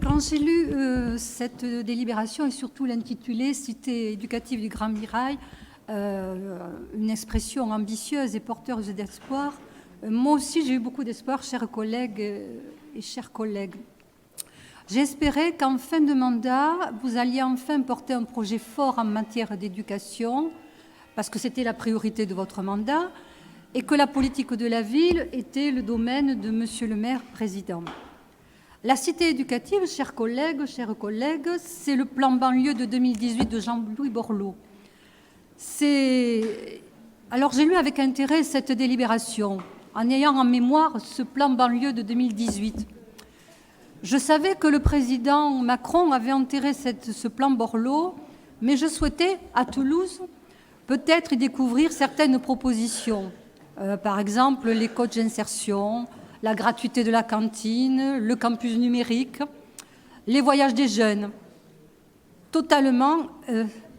Quand j'ai lu cette délibération et surtout l'intitulé « Cité éducative du Grand Mirail », une expression ambitieuse et porteuse d'espoir, moi aussi j'ai eu beaucoup d'espoir, chers collègues et chers collègues. J'espérais qu'en fin de mandat, vous alliez enfin porter un projet fort en matière d'éducation, parce que c'était la priorité de votre mandat, et que la politique de la ville était le domaine de Monsieur le maire président. La cité éducative, chers collègues, c'est le plan banlieue de 2018 de Jean-Louis Borloo. Alors j'ai lu avec intérêt cette délibération, en ayant en mémoire ce plan banlieue de 2018. Je savais que le président Macron avait enterré ce plan Borloo, mais je souhaitais, à Toulouse, peut-être y découvrir certaines propositions. Par exemple, les coachs d'insertion, la gratuité de la cantine, le campus numérique, les voyages des jeunes. Totalement,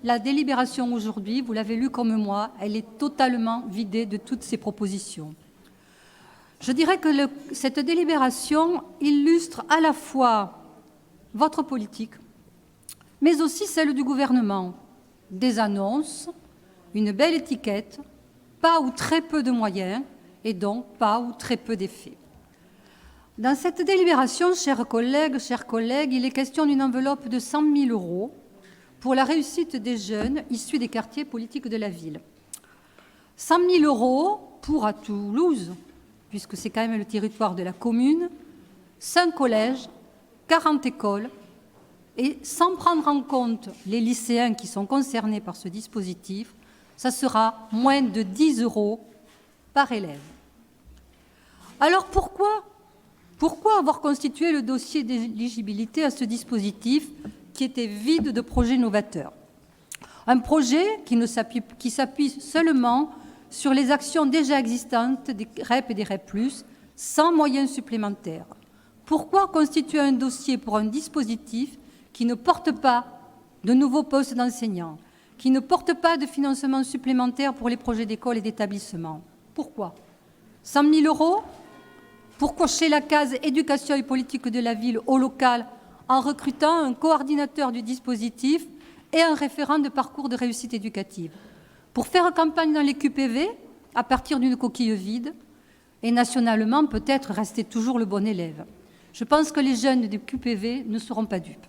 la délibération aujourd'hui, vous l'avez lu comme moi, elle est totalement vidée de toutes ces propositions. Je dirais que cette délibération illustre à la fois votre politique, mais aussi celle du gouvernement. Des annonces, une belle étiquette, pas ou très peu de moyens, et donc pas ou très peu d'effets. Dans cette délibération, chers collègues, il est question d'une enveloppe de 100 000 € pour la réussite des jeunes issus des quartiers politiques de la ville. 100 000 € pour, à Toulouse, puisque c'est quand même le territoire de la commune, 5 collèges, 40 écoles, et sans prendre en compte les lycéens qui sont concernés par ce dispositif, ça sera moins de 10 € par élève. Alors pourquoi avoir constitué le dossier d'éligibilité à ce dispositif qui était vide de projets novateurs? Un projet qui s'appuie seulement sur les actions déjà existantes des REP et des REP+, sans moyens supplémentaires. Pourquoi constituer un dossier pour un dispositif qui ne porte pas de nouveaux postes d'enseignants, qui ne porte pas de financement supplémentaire pour les projets d'école et d'établissement? Pourquoi 100 000 €? Pour cocher la case éducation et politique de la ville au local en recrutant un coordinateur du dispositif et un référent de parcours de réussite éducative. Pour faire campagne dans les QPV à partir d'une coquille vide et nationalement peut-être rester toujours le bon élève. Je pense que les jeunes des QPV ne seront pas dupes.